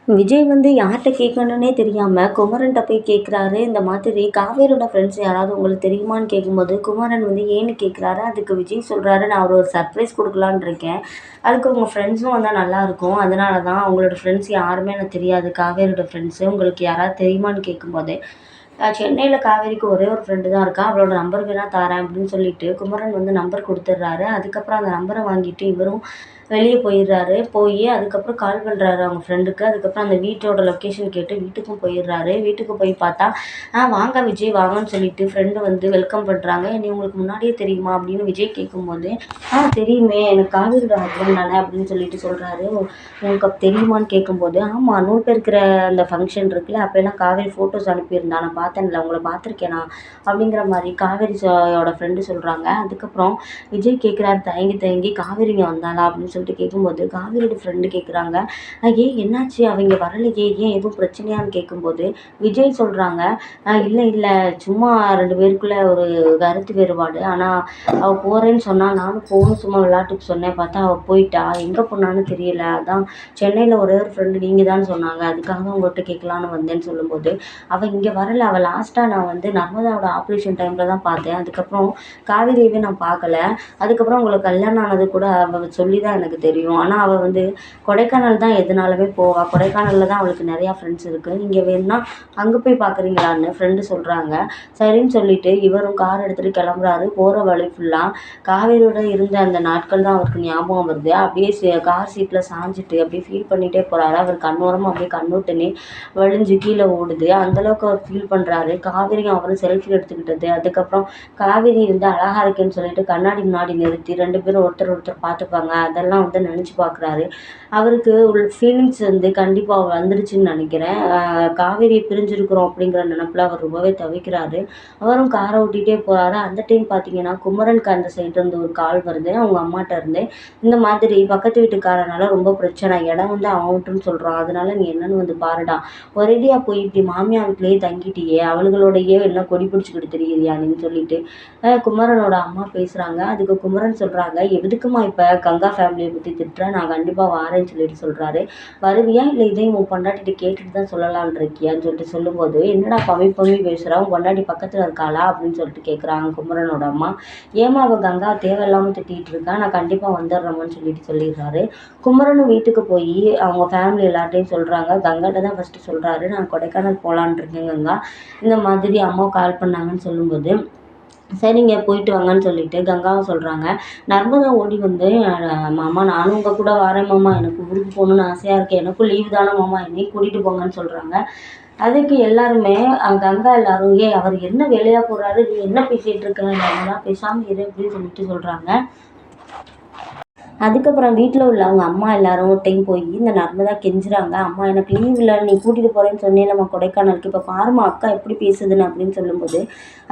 விஜய் வந்து யார்கிட்ட கேட்கணுன்னே தெரியாமல் குமரன்கிட்ட போய் கேட்குறாரு. இந்த மாதிரி காவேரியோட ஃப்ரெண்ட்ஸ் யாராவது உங்களுக்கு தெரியுமான்னு கேட்கும்போது, குமரன் வந்து ஏன்னு கேட்குறாரு. அதுக்கு விஜய் சொல்கிறாரு, நான் ஒரு சர்ப்ரைஸ் கொடுக்கலான்னு இருக்கேன். அதுக்கு உங்கள் ஃப்ரெண்ட்ஸும் வந்தால் நல்லாயிருக்கும். அதனால தான் அவங்களோட ஃப்ரெண்ட்ஸ் யாருமே எனக்கு தெரியாது. காவேரியோட ஃப்ரெண்ட்ஸு உங்களுக்கு யாராவது தெரியுமான்னு கேட்கும்போது, சென்னையில் காவேரிக்கு ஒரே ஒரு ஃப்ரெண்டு தான் இருக்கா. அவளோட நம்பர் வேணா தரேன் அப்படின்னு சொல்லிட்டு குமரன் வந்து நம்பர் கொடுத்துட்றாரு. அதுக்கப்புறம் அந்த நம்பரை வாங்கிட்டு இவரும் வெளியே போயிடுறாரு. அதுக்கப்புறம் கால் பண்ணுறாரு அவங்க ஃப்ரெண்டுக்கு. அதுக்கப்புறம் அந்த வீட்டோட லொக்கேஷன் கேட்டு வீட்டுக்கும் போயிடுறாரு. வீட்டுக்கு போய் பார்த்தா, வாங்க விஜய் வாங்கன்னு சொல்லிட்டு ஃப்ரெண்டு வந்து வெல்கம் பண்ணுறாங்க. "என்னை உங்களுக்கு முன்னாடியே தெரியுமா?" அப்படின்னு விஜய் கேட்கும்போது, தெரியுமே, எனக்கு காவேரியோட ஹஸ்பண்ட் தானே அப்படின்னு சொல்லிட்டு சொல்கிறாரு. "உங்களுக்கு தெரியுமான்னு?" கேட்கும்போது, "ஆமாம், நூல் பெருக்கிற அந்த ஃபங்க்ஷன் இருக்குல்ல, அப்போல்லாம் காவேரி ஃபோட்டோஸ் அனுப்பியிருந்தா, நான் பார்த்தேன்ல, உங்களை பார்த்துருக்கேனா?" அப்படிங்கிற மாதிரி காவேரி யோட ஃப்ரெண்டு சொல்கிறாங்க. அதுக்கப்புறம் விஜய் கேட்குறாரு தயங்கி தயங்கி, "காவேரி இங்கே வந்தாளா?" அப்படின்னு சொல்லிட்டு கேட்கும்போது, காவேரியோட ஃப்ரெண்டு கேட்குறாங்க, "ஏன் என்னாச்சு? அவங்க வரலையே, ஏன் எதுவும் பிரச்சனையான்னு?" கேட்கும்போது விஜய் சொல்கிறாங்க, இல்லை இல்லை, சும்மா 2 பேருக்குள்ள ஒரு கருத்து வேறுபாடு. ஆனால் அவள் போகிறேன்னு சொன்னா, நானும் போகணும் சும்மா விளையாட்டுக்கு சொன்னேன். பார்த்தா அவள் போயிட்டா. எங்கே போனான்னு தெரியல. அதான் சென்னையில் ஒரே ஒரு ஃப்ரெண்டு நீங்கள் தான் சொன்னாங்க. அதுக்காக தான் உங்கள்கிட்ட கேட்கலான்னு வந்தேன்னு சொல்லும்போது, அவள் இங்கே வரல. அவள் லாஸ்ட்டாக நான் வந்து நர்மதாவோட ஆப்ரேஷன் டைமில் தான் பார்த்தேன். அதுக்கப்புறம் காவேரியவே நான் பார்க்கல. அதுக்கப்புறம் உங்களுக்கு கல்யாணம் ஆனது கூட அவள் சொல்லி தான் எனக்கு தெரியும். ஆனால் அவள் வந்து கொடைக்கானல் தான் எதுனாலுமே போவா. கொடைக்கானலில் தான் அவளுக்கு நிறையா ஃப்ரெண்ட்ஸ் இருக்குது. நீங்கள் வேணும்னா அங்கே போய் பார்க்குறீங்களான்னு ஃப்ரெண்டு சொல்கிறாங்க. சரின்னு சொல்லிட்டு இவரும் கார் எடுத்துகிட்டு கிளம்புறாரு. போகிற வழி ஃபுல்லாக காவேரியோட இருந்த அந்த நாட்கள் தான் அவருக்கு ஞாபகம் வருது. அப்படியே கார் சீட்டில் சாஞ்சிட்டு அப்படியே ஃபீல் பண்ணிகிட்டே போகிறாரு. அவர் கண்ணோரமாக அப்படியே கண்ணூட்டனே வழிஞ்சு கீழே ஓடுது. அந்தளவுக்கு அவர் ஃபீல் பண்ணுறாரு. காவேரியும் அவரும் செல்ஃபி எடுத்துக்கிட்டது. அதுக்கப்புறம் காவேரி வந்து அழகா இருக்கேன்னு சொல்லிட்டு கண்ணாடி முன்னாடி நிறுத்தி 2 பேரும் ஒருத்தர் ஒருத்தர் பார்த்துப்பாங்க. அதெல்லாம் வந்து நினச்சி பார்க்குறாரு. அவருக்கு ஒரு ஃபீலிங்ஸ் வந்து கண்டிப்பாக வந்துடுச்சுன்னு நினைக்கிறேன். காவேரியை பிரிஞ்சிருக்கிறோம் அப்படிங்கிற நினப்பில் அவர் ரொம்பவே தவிக்கிறாரு. அவரும் காரை ஓட்டிகிட்டே போகிறாரு. அந்த டைம் பார்த்தீங்கன்னா குமரனுக்கு அந்த சைட்லேருந்து ஒரு கால் வருது அவங்க அம்மாட்ட இருந்து. இந்த மாதிரி பக்கத்து வீட்டுக்காரனால ரொம்ப பிரச்சனை, இடம் வந்து அவன்ட்டுன்னு சொல்கிறான், அதனால நீ என்னன்னு வந்து பாருடா, ஒரேடியாக போய் இப்படி மாமியார் வீட்டிலேயே தங்கிட்டியே, அவளுகளோடையே என்ன கொடி பிடிச்சிக்கிட்டு தெரியுறியான்னு சொல்லிட்டு குமரனோட அம்மா பேசுகிறாங்க. அதுக்கு குமரன் சொல்கிறாங்க, எதுக்குமா இப்போ கங்கா ஃபேமிலியை பற்றி திட்டுறேன், நான் கண்டிப்பாக வாரேன்னு சொல்லிட்டு சொல்கிறாரு. வருவியா இல்லை இதையும் உன் பொண்டாட்டிகிட்ட கேட்டுட்டு தான் சொல்லலான் இருக்கியான்னு சொல்லிட்டு சொல்லும்போது, என்னடா பம்மி பம்மி பேசுகிறா, உன் பொண்டாட்டி பக்கத்தில் இருக்காளா அப்படின்னு சொல்லிட்டு கேட்குறாங்க குமரனோட அம்மா. ஏமா அவள் கங்கா தேவையில்லாமல் திட்டிகிட்டு இருக்கா, நான் கண்டிப்பாக வந்துடுறேம்மான்னு சொல்லிட்டு சொல்லிடுறாரு. குமரனும் வீட்டுக்கு போய் அவங்க ஃபேமிலி எல்லார்ட்டையும் சொல்கிறாங்க. கங்காட்ட தான் ஃபஸ்ட்டு சொல்கிறாரு, நான் கொடைக்கானல் போகலான் இருக்கேன் கங்கா, இந்த மாதிரி அம்மா கால் பண்ணாங்கன்னு சொல்லும்போது, சரிங்க போயிட்டு வாங்கன்னு சொல்லிட்டு கங்காவும் சொல்கிறாங்க. நர்மதா ஓடி வந்து, மாமா நானும் உங்கள் கூட வரேன் மாமா, எனக்கு ஊருக்கு போகணுன்னு ஆசையாக இருக்குது, எனக்கும் லீவு தானே மாமா, என்னையும் கூட்டிகிட்டு போங்கன்னு சொல்கிறாங்க. அதுக்கு எல்லாருமே கங்கா எல்லாரும், அவர் என்ன வேலையாக போகிறாரு, நீ என்ன பேசிகிட்டு இருக்க, அதெல்லாம் பேசாமல் இரு அப்படின்னு சொல்லிட்டு சொல்கிறாங்க. அதுக்கப்புறம் வீட்டில் உள்ள அவங்க அம்மா எல்லாரும் ஒரு டைம் போய் இந்த நர்மதா கெஞ்சுறாங்க, அம்மா எனக்கு லீவ் இல்லை, நீ கூட்டிகிட்டு போகிறேன்னு சொன்னேன்லம்மா கொடைக்கானலுக்கு, இப்போ பாரும்மா அக்கா எப்படி பேசுதுன்னு அப்படின்னு சொல்லும்போது,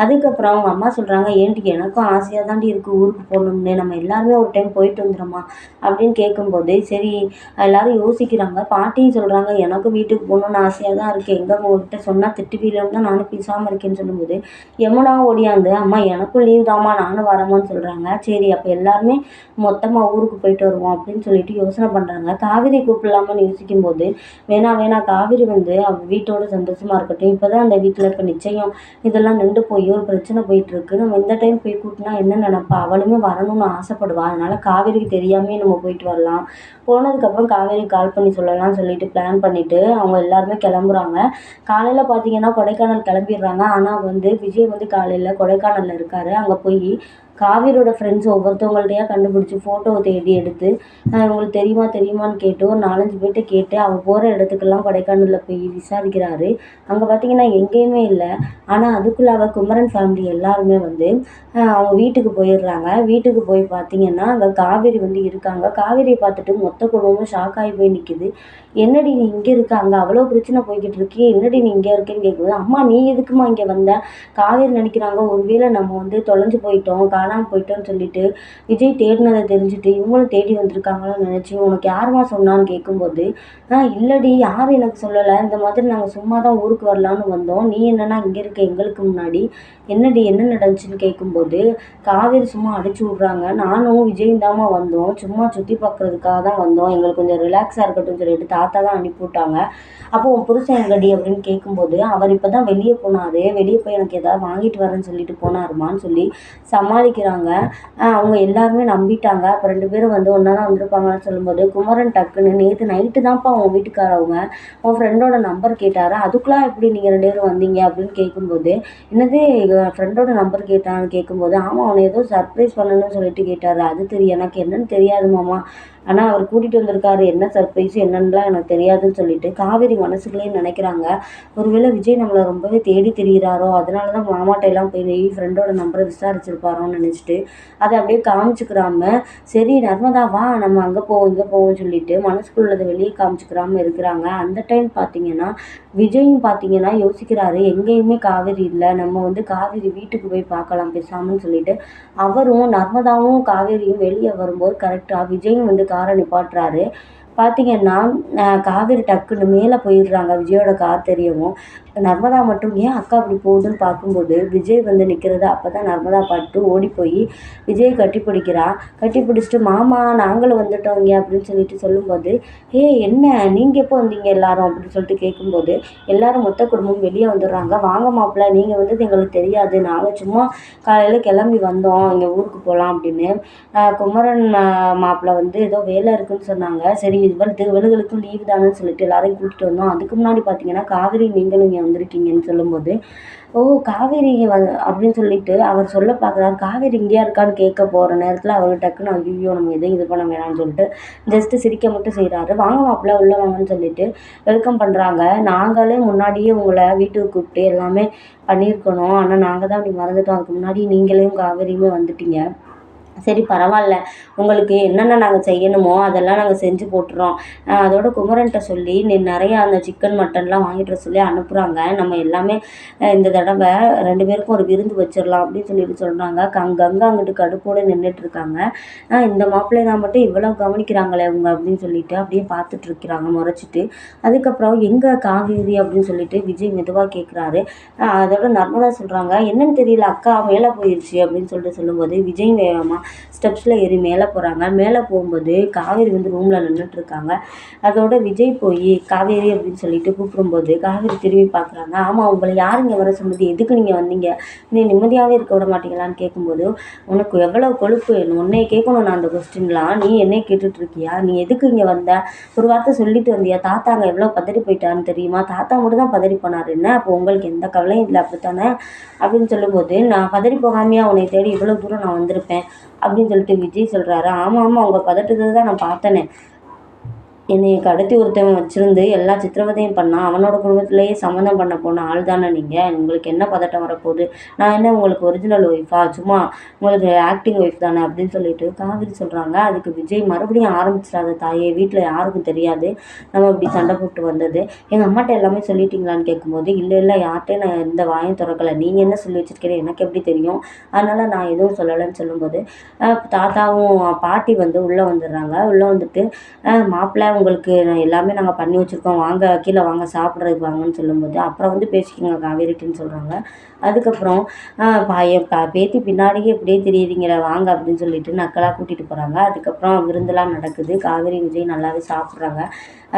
அதுக்கப்புறம் அவங்க அம்மா சொல்கிறாங்க, ஏன்டி எனக்கும் ஆசையாக தாண்டி இருக்குது ஊருக்கு போகணும்னு, நம்ம எல்லாருமே ஒரு டைம் போயிட்டு வந்துடும்மா அப்படின்னு கேட்கும்போது, சரி எல்லாரும் யோசிக்கிறாங்க. பாட்டியும் சொல்கிறாங்க, எனக்கும் வீட்டுக்கு போகணுன்னு ஆசையாக தான் இருக்குது, எங்கே உங்கள்கிட்ட சொன்னால் திட்டுவீங்கன்னு தான் நானும் பேசாமல் இருக்கேன்னு சொல்லும்போது, யமுனா ஓடியாந்து, அம்மா எனக்கும் லீவ் தாம்மா நானும் வரேம்மான்னு சொல்கிறாங்க. சரி அப்போ எல்லாருமே மொத்தமாக ஊருக்கு போயிட்டு வருவோம் அப்படின்னு சொல்லிட்டு யோசனை பண்ணுறாங்க. காவேரி கூப்பிடலாமான்னு யோசிக்கும்போது, வேணாம் காவேரி வந்து அவள் வீட்டோட சந்தோஷமாக இருக்கட்டும், இப்போ தான் அந்த வீட்டில் இப்போ நிச்சயம் இதெல்லாம் நின்று போய் ஒரு பிரச்சனை போயிட்டுருக்கு, நம்ம இந்த டைம் போய் கூட்டினா என்ன நினப்பா, அவளுமே வரணும்னு ஆசைப்படுவா, அதனால் காவேரிக்கு தெரியாமே நம்ம போயிட்டு வரலாம், போனதுக்கப்புறம் காவேரி கால் பண்ணி சொல்லலாம்னு சொல்லிட்டு பிளான் பண்ணிவிட்டு அவங்க எல்லாருமே கிளம்புறாங்க. காலையில் பார்த்தீங்கன்னா கொடைக்கானல் கிளம்பிடுறாங்க. ஆனால் வந்து விஜய் வந்து காலையில் கொடைக்கானலில் இருக்கார். அங்கே போய் காவேரியோட ஃப்ரெண்ட்ஸ் ஒவ்வொருத்தவங்கள்ட்டையா கண்டுபிடிச்சி ஃபோட்டோவை தேடி எடுத்து, உங்களுக்கு தெரியுமான்னு கேட்டு ஒரு 4, 5 பேர்ட்ட கேட்டு அவள் போகிற இடத்துக்கெல்லாம் கொடைக்கானலில் போய் விசாரிக்கிறாரு. அங்கே பார்த்தீங்கன்னா எங்கேயுமே இல்லை. ஆனால் அதுக்குள்ளாக குமரன் ஃபேமிலி எல்லாருமே வந்து அவங்க வீட்டுக்கு போயிடுறாங்க. வீட்டுக்கு போய் பார்த்தீங்கன்னா அங்கே காவேரி வந்து இருக்காங்க. காவேரியை பார்த்துட்டு மொத்த குடும்பமும் ஷாக் ஆகி போய் நிற்குது. என்னடி நீ இங்கே இருக்க, அங்கே அவ்வளோ பிரச்சனை போய்கிட்டு இருக்கே, என்னடி நீ இங்கே இருக்கேன்னு கேட்கும்போது, அம்மா நீ எதுக்குமா இங்கே வந்த, காவேரி நினைக்கிறாங்க ஒருவேளை நம்ம வந்து தொலைஞ்சு போயிட்டோம், காணாமல் போயிட்டோன்னு சொல்லிட்டு விஜய் தேடினதை தெரிஞ்சுட்டு இவங்களும் தேடி வந்திருக்காங்கன்னு நினச்சி உனக்கு யாரும்மா சொன்னான்னு கேட்கும்போது, இல்லடி யாரும் எனக்கு சொல்லலை, இந்த மாதிரி நாங்கள் சும்மா தான் ஊருக்கு வரலான்னு வந்தோம், நீ என்னன்னா இங்கே இருக்க எங்களுக்கு முன்னாடி, என்னடி என்ன நடந்துச்சுன்னு கேட்கும்போது, காவேரி சும்மா அடிச்சு விட்றாங்க, நானும் விஜயும் தாம்மா வந்தோம், சும்மா சுற்றி பார்க்குறதுக்காக தான் வந்தோம், எங்களுக்கு கொஞ்சம் ரிலாக்ஸாக இருக்கட்டும்னு சொல்லிட்டு தாத்தா தான் அனுப்பி விட்டாங்க. அப்போ உன் புருஷன் எங்கடி அப்படின்னு கேட்கும்போது, அவர் இப்போ தான் வெளியே போனார், வெளியே போய் எனக்கு ஏதாவது வாங்கிட்டு வரேன்னு சொல்லிட்டு போனாருமான்னு சொல்லி சமாளிக்கிறாங்க. அவங்க எல்லாருமே நம்பிட்டாங்க. அப்போ 2 பேரும் வந்து ஒன்றா தான் வந்திருப்பாங்கன்னு சொல்லும்போது, குமரன் டக்குன்னு நேற்று நைட்டு தான்ப்பா உன் வீட்டுக்காரவங்க உன் ஃப்ரெண்டோட நம்பர் கேட்டார், அதுக்குலாம் எப்படி நீங்கள் 2 பேரும் வந்தீங்க அப்படின்னு கேட்கும்போது, என்னது ஃப்ரெண்டோட நம்பர் கேட்டான்னு கேட்கும்போது, ஆமாம் அவனை ஏதோ சர்ப்ரைஸ் பண்ணணும்னு சொல்லிட்டு கேட்டார், அது தெரியும் எனக்கு என்னன்னு தெரியாது மாமா, ஆனால் அவர் கூட்டிகிட்டு வந்திருக்காரு, என்ன சர்ப்ரைஸு என்னன்னுலாம் எனக்கு தெரியாதுன்னு சொல்லிட்டு காவேரி மனசுக்குள்ளேயே நினைக்கிறாங்க. ஒருவேளை விஜய் நம்மளை ரொம்பவே தேடி திரிகிறாரோ, அதனால தான் மாமாட்ட எல்லாம் போய் ஃப்ரெண்டோட நம்பரை விசாரிச்சிருப்பாரோன்னு நினச்சிட்டு அதை அப்படியே காமிச்சுக்கிறாம, சரி நர்மதா வா நம்ம அங்கே போவோம் இங்கே போவோம்னு சொல்லிட்டு மனசுக்குள்ளதை வெளியே காமிச்சுக்கிறாம இருக்கிறாங்க. அந்த டைம் பார்த்தீங்கன்னா விஜயும் பார்த்தீங்கன்னா யோசிக்கிறாரு, எங்கேயுமே காவேரி இல்லை, நம்ம வந்து காவேரி வீட்டுக்கு போய் பார்க்கலாம் பேசாமன்னு சொல்லிட்டு அவரும் நர்மதாவும் காவேரியும் வெளியே வரும்போது கரெக்டாக விஜயும் வந்து காரை நிப்பாட்டுறாரு. பார்த்தீங்கன்னா காவேரி டக்குன்னு மேலே போயிடுறாங்க. விஜயோட கார் தெரியவும் நர்மதா மட்டும் ஏன் அக்கா அப்படி போகுதுன்னு பார்க்கும்போது விஜய் வந்து நிற்கிறது. அப்போ தான் நர்மதா பார்த்துட்டு ஓடி போய் விஜயை கட்டி பிடிக்கிறா. கட்டி பிடிச்சிட்டு மாமா நாங்களும் வந்துட்டோம் இங்கே அப்படின்னு சொல்லிட்டு சொல்லும்போது, என்ன நீங்கள் எப்போ வந்தீங்க எல்லாரும் அப்படின்னு சொல்லிட்டு கேட்கும்போது, எல்லாரும் மொத்த குடும்பம் வெளியே வந்துடுறாங்க. வாங்க மாப்பிள்ள நீங்கள் வந்தது எங்களுக்கு தெரியாது, நாங்கள் சும்மா காலையில் கிளம்பி வந்தோம் இங்கே ஊருக்கு போகலாம் அப்படின்னு. குமரன் மாப்பிள்ள வந்து ஏதோ வேலை இருக்குன்னு சொன்னாங்க, சரி இவளுகளுக்கும் லீவு தானேன்னு சொல்லிட்டு எல்லாரையும் கூட்டிகிட்டு வந்தோம். அதுக்கு முன்னாடி பார்த்தீங்கன்னா காவேரி நீங்களும் இங்கே வந்திருக்கீங்கன்னு சொல்லும்போது, ஓ காவேரி அப்படின்னு சொல்லிட்டு அவர் சொல்ல பார்க்குறாரு. காவேரி இங்கேயா இருக்கான்னு கேட்க போகிற நேரத்தில் அவர் டக்குன்னு ஐயோ நம்ம எதையும் இது பண்ண வேணாம்னு சொல்லிட்டு ஜஸ்ட்டு சிரிக்க மட்டும் செய்கிறாரு. வாங்க மாப்பிள்ள உள்ளே வாங்கன்னு சொல்லிட்டு வெல்கம் பண்ணுறாங்க. நாங்களே முன்னாடியே உங்களை வீட்டுக்கு கூப்பிட்டு எல்லாமே பண்ணியிருக்கணும், ஆனால் நாங்கள் தான் அப்படி மறந்துட்டோம், அதுக்கு முன்னாடி நீங்களையும் காவேரியுமே வந்துட்டீங்க, சரி பரவாயில்ல, உங்களுக்கு என்னென்ன நாங்கள் செய்யணுமோ அதெல்லாம் நாங்கள் செஞ்சு போட்டுறோம். அதோட குமரன்கிட்ட சொல்லி நிறையா அந்த சிக்கன் மட்டன்லாம் வாங்கிட்டு வர சொல்லி அனுப்புகிறாங்க. நம்ம எல்லாமே இந்த தடவை 2 பேருக்கும் ஒரு விருந்து வச்சிடலாம் அப்படின்னு சொல்லிட்டு சொல்கிறாங்க. கங்கா அங்கிட்டு கடுப்போடு நின்றுட்டுருக்காங்க. இந்த மாப்பிள்ளைனா மட்டும் இவ்வளோ கவனிக்கிறாங்களே அவங்க அப்படின்னு சொல்லிட்டு அப்படியே பார்த்துட்ருக்கிறாங்க முறைச்சிட்டு. அதுக்கப்புறம் எங்கே காவேரி அப்படின்னு சொல்லிட்டு விஜய் மெதுவாக கேட்குறாரு. அதோட நர்மதா சொல்கிறாங்க, என்னன்னு தெரியல அக்கா மேலே போயிடுச்சு அப்படின்னு சொல்லிட்டு சொல்லும்போது விஜய் வேகமாக ஸ்டெப்ஸில் ஏறி மேலே போகிறாங்க. மேலே போகும்போது காவேரி வந்து ரூமில் நின்றுட்டுருக்காங்க. அதோட விஜய் போய் காவேரி அப்படின்னு சொல்லிட்டு கூப்பிடும்போது காவேரி திரும்பி பார்க்குறாங்க. ஆமாம் உங்களை யார் இங்கே வர சொன்னது, எதுக்கு நீங்கள் வந்தீங்க, நீ நிம்மதியாகவே இருக்க விட மாட்டீங்களான்னு கேட்கும்போது, உனக்கு எவ்வளோ கொழுப்பு, உன்னைய கேட்கணும் நான் அந்த கொஸ்டின்லாம், நீ என்னைய கேட்டுட்ருக்கியா, நீ எதுக்கு இங்கே வந்த, ஒரு வார்த்தை சொல்லிட்டு வந்தியா, தாத்தா அங்கே எவ்வளோ பதறி போயிட்டாருன்னு தெரியுமா, தாத்தா மட்டும் தான் பதறி போனார், என்ன அப்போ உங்களுக்கு எந்த கவலையும் இல்லை அப்படித்தானே அப்படின்னு சொல்லும்போது, நான் பதறி போகாமையா உன்னை தேடி இவ்வளோ தூரம் நான் வந்திருப்பேன் அப்படின்னு சொல்லிட்டு விஜய் சொல்கிறாரு. ஆமாம் ஆமாம் அவங்க பதட்டத்தை தான் நான் பார்த்தேனே, என்னைய கடத்தி ஒருத்தவன் வச்சுருந்து எல்லா சித்திரவதையும் பண்ணான், அவனோட குடும்பத்திலேயே சம்மந்தம் பண்ண போன ஆள் தானே நீங்கள், உங்களுக்கு என்ன பதட்டம் வரப்போகுது, நான் என்ன உங்களுக்கு ஒரிஜினல் ஒய்ஃபா, சும்மா உங்களுக்கு ஆக்டிங் ஒய்ஃப் தானே அப்படின்னு சொல்லிட்டு காவேரி சொல்கிறாங்க. அதுக்கு விஜய் மறுபடியும் ஆரம்பிச்சிடாத தாயே, வீட்டில் யாருக்கும் தெரியாது நம்ம இப்படி சண்டை போட்டு வந்தது, எங்கள் அம்மாட்ட எல்லாமே சொல்லிட்டீங்களான்னு கேட்கும்போது, இல்லை இல்லை யார்கிட்டையும் நான் எந்த வாயும் திறக்கலை, நீங்கள் என்ன சொல்லி வச்சுருக்கீங்க எனக்கு எப்படி தெரியும், அதனால் நான் எதுவும் சொல்லலைன்னு சொல்லும்போது தாத்தாவும் பாட்டி வந்து உள்ளே வந்துடுறாங்க. உள்ளே வந்துட்டு மாப்பிள்ளை உங்களுக்கு எல்லாமே நாங்கள் பண்ணி வச்சுருக்கோம், வாங்க கீழே வாங்க சாப்பிட்றதுக்கு வாங்கன்னு சொல்லும்போது, அப்புறம் வந்து பேசிக்கோங்க காவேரிட்டுன்னு சொல்கிறாங்க. அதுக்கப்புறம் என் பேத்தி பின்னாடியே இப்படியே தெரியுறீங்களே வாங்க அப்படின்னு சொல்லிட்டு நக்கலாக கூட்டிகிட்டு போகிறாங்க. அதுக்கப்புறம் விருந்தெல்லாம் நடக்குது. காவேரி விஜய் நல்லாவே சாப்பிட்றாங்க.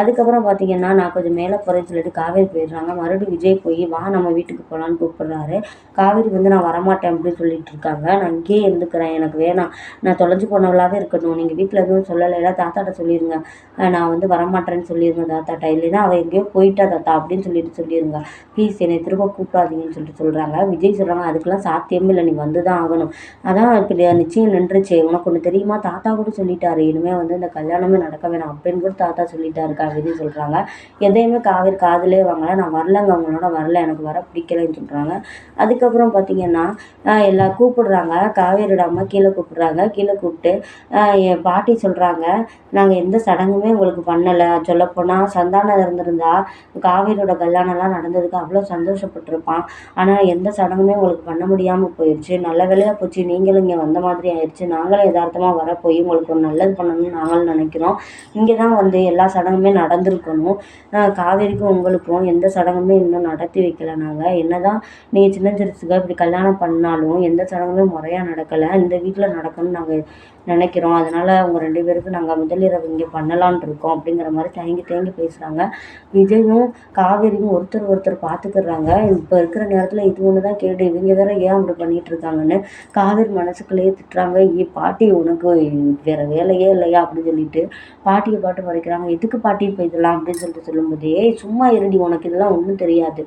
அதுக்கப்புறம் பார்த்திங்கன்னா நான் கொஞ்சம் மேலே போகிறேன்னு சொல்லிட்டு காவேரி போயிடுறாங்க. மறுபடியும் விஜய் போய் வா நம்ம வீட்டுக்கு போகலான்னு கூப்பிட்றாரு. காவேரி வந்து நான் வரமாட்டேன் அப்படின்னு சொல்லிட்டு இருக்காங்க. நான் இங்கேயே இருந்துக்கிறேன், எனக்கு வேணாம், நான் தொலைஞ்சு போனவளாகவே இருக்கணும், நீங்கள் வீட்டில் எதுவும் சொல்லலைல தாத்தாட்ட சொல்லிடுங்க, நான் வந்து வரமாட்டேன்னு சொல்லிடுங்க தாத்தாட்ட, இல்லைன்னா அவள் எங்கேயோ போயிட்டா தாத்தா அப்படின்னு சொல்லிடுங்க, ப்ளீஸ் என்னை திரும்ப கூப்பிடாதீங்கன்னு சொல்லிட்டு சொல்கிறாங்க. விஜய் சொல்கிறாங்க அதுக்கெல்லாம் சாத்தியமே இல்லை, நீ வந்து தான் ஆகணும், அதான் இப்போ நிச்சயம் நின்றுச்சு, உனக்கு ஒன்று தெரியுமா, தாத்தா கூட சொல்லிட்டாரு இனிமேல் வந்து இந்த கல்யாணமே நடக்க வேணாம் அப்படின்னு கூட தாத்தா சொல்லிட்டாரு, காவேரி சொல்கிறாங்க. எதையுமே காவேரி காதிலே வாங்கலை. நான் வரலங்க, அவங்களோட வரல, எனக்கு வர பிடிக்கலைன்னு சொல்கிறாங்க. அதுக்கப்புறம் பார்த்திங்கன்னா கூப்பிடுறாங்க. காவேரியோட அம்மா கீழே கூப்பிடுறாங்க. கீழே கூப்பிட்டு என் பாட்டி சொல்கிறாங்க, நாங்கள் எந்த சடங்குமே உங்களுக்கு பண்ணலை. சொல்லப்போனால் சந்தானம் இருந்திருந்தா காவேரியோட கல்யாணம்லாம் நடந்ததுக்கு அவ்வளோ சந்தோஷப்பட்டிருப்பான். ஆனால் எந்த சடங்குமே உங்களுக்கு பண்ண முடியாமல் போயிடுச்சு. நல்ல வேலையாக போச்சு, நீங்களும் இங்கே வந்த மாதிரி ஆயிடுச்சு. நாங்களும் யதார்த்தமாக வர போய் உங்களுக்கு ஒரு நல்லது பண்ணணும்னு நாங்களும் நினைக்கிறோம். இங்கே தான் வந்து எல்லா சடங்குமே நடந்திருக்கணும். காவேரிக்கும் உங்களுக்கும் எந்த சடங்குமே இன்னும் நடத்தி வைக்கல. நாங்கள் என்னதான் நீங்கள் சின்ன சிறுசுగా இப்படி கல்யாணம் பண்ணாலும் எந்த சடங்குமே முறையாக நடக்கலை. இந்த வீட்டில் நடக்கணும்னு நாங்கள் நினைக்கிறோம். அதனால் அவங்க 2 பேருக்கும் நாங்கள் முதலிரவு இங்கே பண்ணலான்ட்டு இருக்கோம் அப்படிங்கிற மாதிரி தேங்கி தேங்கி பேசுகிறாங்க. விஜயும் காவேரியும் ஒருத்தர் பார்த்துக்கிடுறாங்க. இப்போ இருக்கிற நேரத்தில் இது ஒன்று தான் கேட்டு இவங்க வேற ஏன் அப்படி பண்ணிகிட்டு இருக்காங்கன்னு காவேரி மனசுக்குள்ளேயே திட்டுறாங்க. பாட்டி உனக்கு வேறு வேலையே இல்லையா அப்படின்னு சொல்லிட்டு பாட்டியை பாட்டு மறைக்கிறாங்க. எதுக்கு பாட்டி இப்போ இதெல்லாம் அப்படின்னு சொல்லிட்டு சொல்லும்போதே, சும்மா இருடி, உனக்கு இதெல்லாம் ஒன்றும் தெரியாது.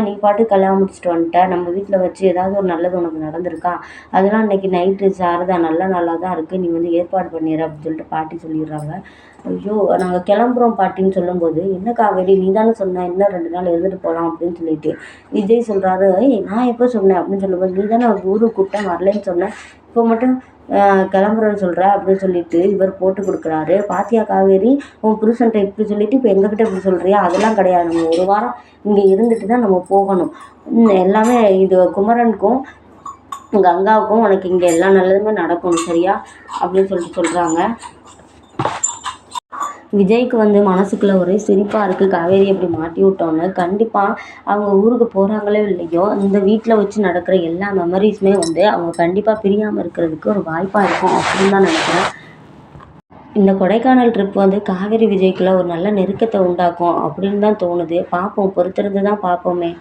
நீ பாட்டு கல்யாணம் முடிச்சுட்டு வந்துட்ட, நம்ம வீட்டில் வச்சு ஏதாவது ஒரு நல்லது உனக்கு நடந்திருக்கா? அதெல்லாம் இன்னைக்கு நைட்டு சாரதா நல்ல நாளாக தான் இருக்குது, நீ வந்து ஏற்பாடு பண்ணிடுற அப்படின்னு சொல்லிட்டு பாட்டி சொல்லிடுறாங்க. ஐயோ, நாங்கள் கிளம்புறோம் பாட்டின்னு சொல்லும்போது, என்ன காவேரி நீ தானே சொன்ன இன்னும் 2 நாள் இருந்துட்டு போகலாம் அப்படின்னு சொல்லிட்டு விஜய் சொல்கிறாரு. நான் எப்போ சொன்னேன் அப்படின்னு சொல்லும்போது, நீ தானே ஊருக்கு கூப்பிட்டேன் வரலன்னு சொன்னேன், இப்போ மட்டும் கிளம்புறேன்னு சொல்கிற அப்படின்னு சொல்லிட்டு இவர் போட்டு கொடுக்குறாரு. பாத்தியா காவேரி, உன் புருஷன்ட்ட இப்படி சொல்லிட்டு இப்போ எங்ககிட்ட இப்படி சொல்கிறியா? அதெல்லாம் கிடையாது, நம்ம 1 வாரம் இங்கே இருந்துட்டு தான் நம்ம போகணும். எல்லாமே இது குமரனுக்கும் கங்காவுக்கும் உனக்கு இங்கே எல்லா நல்லதுமே நடக்கணும் சரியா அப்படின்னு சொல்லிட்டு சொல்கிறாங்க. விஜய்க்கு வந்து மனசுக்குள்ளே ஒரே சிரிப்பாக இருக்குது. காவேரி அப்படி மாட்டி விட்டோன்னு கண்டிப்பாக அவங்க ஊருக்கு போகிறாங்களோ இல்லையோ, இந்த வீட்டில் வச்சு நடக்கிற எல்லா மெமரிஸுமே வந்து அவங்க கண்டிப்பாக பிரியாமல் இருக்கிறதுக்கு ஒரு வாய்ப்பாக இருக்கும் அப்படின்னு தான் நினைக்கிறேன். இந்த கொடைக்கானல் ட்ரிப் வந்து காவேரி விஜய்க்குள்ள ஒரு நல்ல நெருக்கத்தை உண்டாக்கும் அப்படின்னு தான் தோணுது. பார்ப்போம், பொறுத்திருந்து தான் பார்ப்போமே.